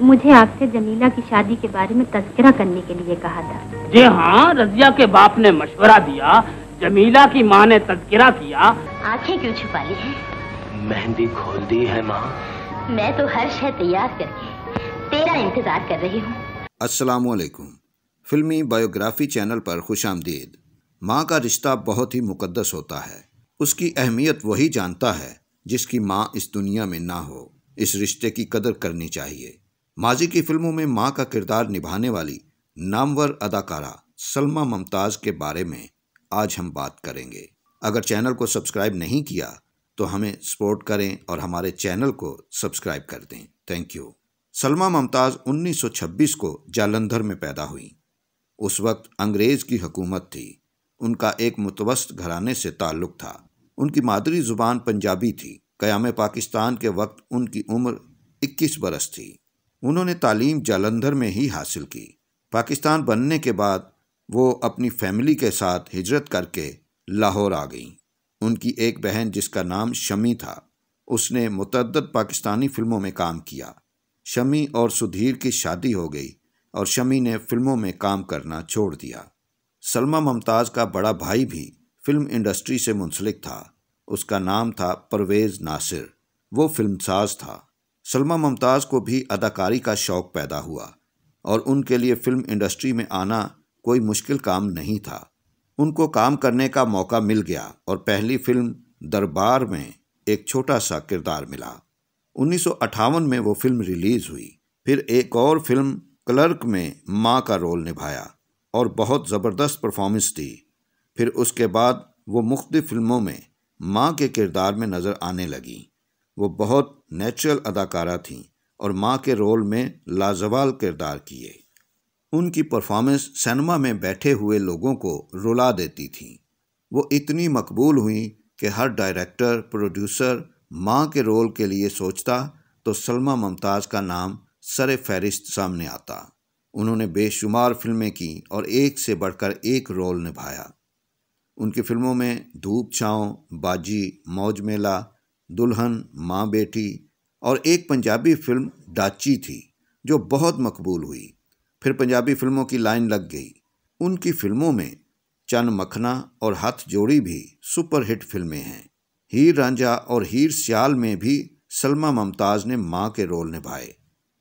मुझे आपसे जमीला की शादी के बारे में तज़किरा करने के लिए कहा था। जी हाँ, रजिया के बाप ने मशवरा दिया, जमीला की माँ ने तज़किरा किया। आंखें क्यों छुपा ली है? मेहंदी खोल दी है माँ। मैं तो हर शय तैयार करके तेरा इंतजार कर रही हूँ। अस्सलाम वालेकुम। फिल्मी बायोग्राफी चैनल पर खुशामदीद। माँ का रिश्ता बहुत ही मुकद्दस होता है। उसकी अहमियत वही जानता है जिसकी माँ इस दुनिया में ना हो। इस रिश्ते की कदर करनी चाहिए। माजी की फिल्मों में माँ का किरदार निभाने वाली नामवर अदाकारा सलमा मुमताज़ के बारे में आज हम बात करेंगे। अगर चैनल को सब्सक्राइब नहीं किया तो हमें सपोर्ट करें और हमारे चैनल को सब्सक्राइब कर दें। Thank you. सलमा मुमताज़ 1926 को जालंधर में पैदा हुई। उस वक्त अंग्रेज़ की हुकूमत थी। उनका एक मुतवस्सित घराने से ताल्लुक़ था। उनकी मादरी ज़ुबान पंजाबी थी। क़याम पाकिस्तान के वक्त उनकी उम्र 21 बरस थी। उन्होंने तालीम जालंधर में ही हासिल की। पाकिस्तान बनने के बाद वो अपनी फैमिली के साथ हिजरत करके लाहौर आ गईं। उनकी एक बहन जिसका नाम शमी था, उसने मुतअद्दिद पाकिस्तानी फिल्मों में काम किया। शमी और सुधीर की शादी हो गई और शमी ने फिल्मों में काम करना छोड़ दिया। सलमा मुमताज़ का बड़ा भाई भी फिल्म इंडस्ट्री से मुंसलिक था। उसका नाम था परवेज़ नासिर। वो फिल्मसाज था। सलमा मुमताज़ को भी अदाकारी का शौक़ पैदा हुआ और उनके लिए फ़िल्म इंडस्ट्री में आना कोई मुश्किल काम नहीं था। उनको काम करने का मौका मिल गया और पहली फ़िल्म दरबार में एक छोटा सा किरदार मिला। 1958 में वो फिल्म रिलीज़ हुई। फिर एक और फिल्म क्लर्क में माँ का रोल निभाया और बहुत ज़बरदस्त परफॉर्मेंस दी। फिर उसके बाद वो मुख्तलिफ़ फिल्मों में माँ के किरदार में नज़र आने लगी। वो बहुत नेचुरल अदाकारा थीं और माँ के रोल में लाजवाब किरदार किए। उनकी परफॉर्मेंस सिनेमा में बैठे हुए लोगों को रुला देती थी। वो इतनी मकबूल हुई कि हर डायरेक्टर, प्रोड्यूसर माँ के रोल के लिए सोचता तो सलमा मुमताज़ का नाम सरे फहरिस्त सामने आता। उन्होंने बेशुमार फिल्में की और एक से बढ़कर एक रोल निभाया। उनकी फिल्मों में धूप छाँव, बाजी, मौज मेला, दुल्हन, माँ बेटी और एक पंजाबी फिल्म डाची थी जो बहुत मकबूल हुई। फिर पंजाबी फिल्मों की लाइन लग गई। उनकी फिल्मों में चन मखना और हथ जोड़ी भी सुपरहिट फिल्में हैं। हीर रांझा और हीर सियाल में भी सलमा मुमताज़ ने माँ के रोल निभाए।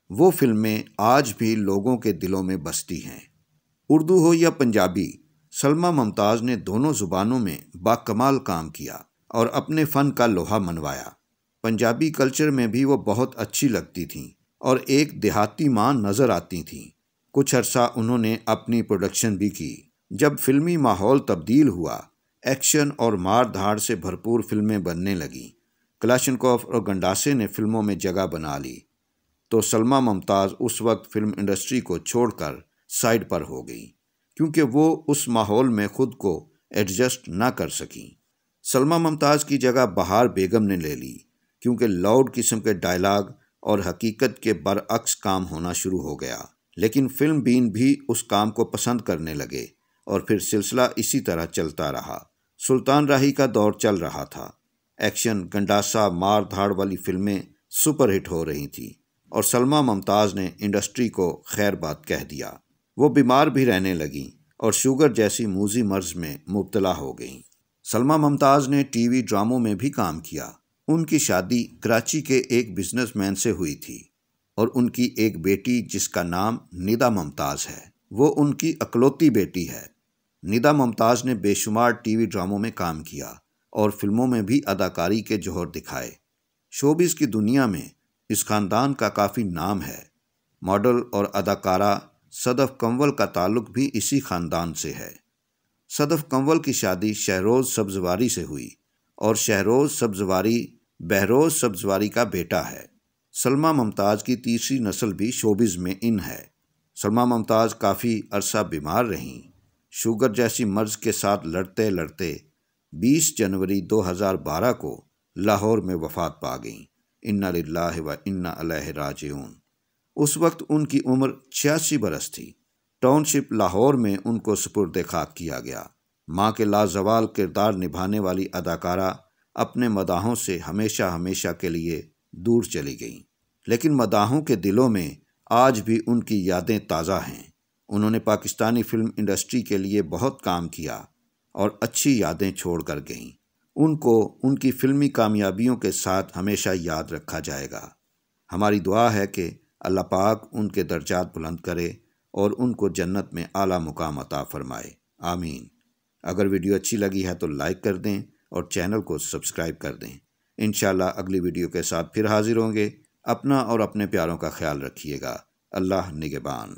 वो फिल्में आज भी लोगों के दिलों में बसती हैं। उर्दू हो या पंजाबी, सलमा मुमताज़ ने दोनों ज़ुबानों में बाकमाल काम किया और अपने फ़न का लोहा मनवाया। पंजाबी कल्चर में भी वो बहुत अच्छी लगती थीं और एक देहाती माँ नज़र आती थीं। कुछ अरसा उन्होंने अपनी प्रोडक्शन भी की। जब फिल्मी माहौल तब्दील हुआ, एक्शन और मार धाड़ से भरपूर फिल्में बनने लगीं। कलाशनकोफ और गंडासे ने फिल्मों में जगह बना ली तो सलमा मुमताज़ उस वक्त फिल्म इंडस्ट्री को छोड़कर साइड पर हो गई क्योंकि वो उस माहौल में ख़ुद को एडजस्ट ना कर सकीं। सलमा मुमताज़ की जगह बहार बेगम ने ले ली क्योंकि लाउड किस्म के डायलॉग और हकीकत के बरअक्स काम होना शुरू हो गया। लेकिन फिल्म बीन भी उस काम को पसंद करने लगे और फिर सिलसिला इसी तरह चलता रहा। सुल्तान राही का दौर चल रहा था। एक्शन, गंडासा, मार धाड़ वाली फिल्में सुपरहिट हो रही थीं और सलमा मुमताज़ ने इंडस्ट्री को खैर बात कह दिया। वो बीमार भी रहने लगीं और शुगर जैसी मूजी मर्ज में मुब्तला हो गईं। सलमा मुमताज़ ने टीवी ड्रामों में भी काम किया। उनकी शादी कराची के एक बिजनेसमैन से हुई थी और उनकी एक बेटी जिसका नाम निदा मुमताज़ है, वो उनकी अकलौती बेटी है। निदा मुमताज़ ने बेशुमार टीवी ड्रामों में काम किया और फिल्मों में भी अदाकारी के जौहर दिखाए। शोबिज़ की दुनिया में इस ख़ानदान का काफ़ी नाम है। मॉडल और अदाकारा सदफ़ कंवल का ताल्लुक़ भी इसी ख़ानदान से है। सदफ़ कंवल की शादी शहरोज़ सब्ज़वारी से हुई और शहरोज़ सब्ज़वारी बहरोज़ सब्ज़वारी का बेटा है। सलमा मुमताज़ की तीसरी नस्ल भी शोबिज़ में इन है। सलमा मुमताज़ काफ़ी अरसा बीमार रहीं। शुगर जैसी मर्ज़ के साथ लड़ते लड़ते 20 जनवरी 2012 को लाहौर में वफ़ात पा गईं। इन्ना लिल्लाहि व इन्ना इलैहि राजिऊन। उस वक्त उनकी उम्र 86 बरस थी। टाउनशिप लाहौर में उनको सुपुर्द खाक किया गया। माँ के लाजवाल किरदार निभाने वाली अदाकारा अपने मदाहों से हमेशा हमेशा के लिए दूर चली गईं, लेकिन मदाहों के दिलों में آج بھی ان کی یادیں تازہ ہیں۔ انہوں نے پاکستانی فلم انڈسٹری کے لیے بہت کام کیا اور اچھی یادیں چھوڑ کر گئیں۔ ان کو ان کی فلمی کامیابیوں کے ساتھ ہمیشہ یاد رکھا جائے گا۔ ہماری دعا ہے کہ اللہ پاک ان کے درجات بلند کرے اور ان کو جنت میں اعلیٰ مقام عطا فرمائے، آمین۔ اگر ویڈیو اچھی لگی ہے تو لائک کر دیں اور چینل کو سبسکرائب کر دیں۔ انشاءاللہ اگلی ویڈیو کے ساتھ پھر حاضر ہوں گے۔ اپنا اور اپنے پیاروں کا خیال رکھیے گا۔ اللہ نگہبان۔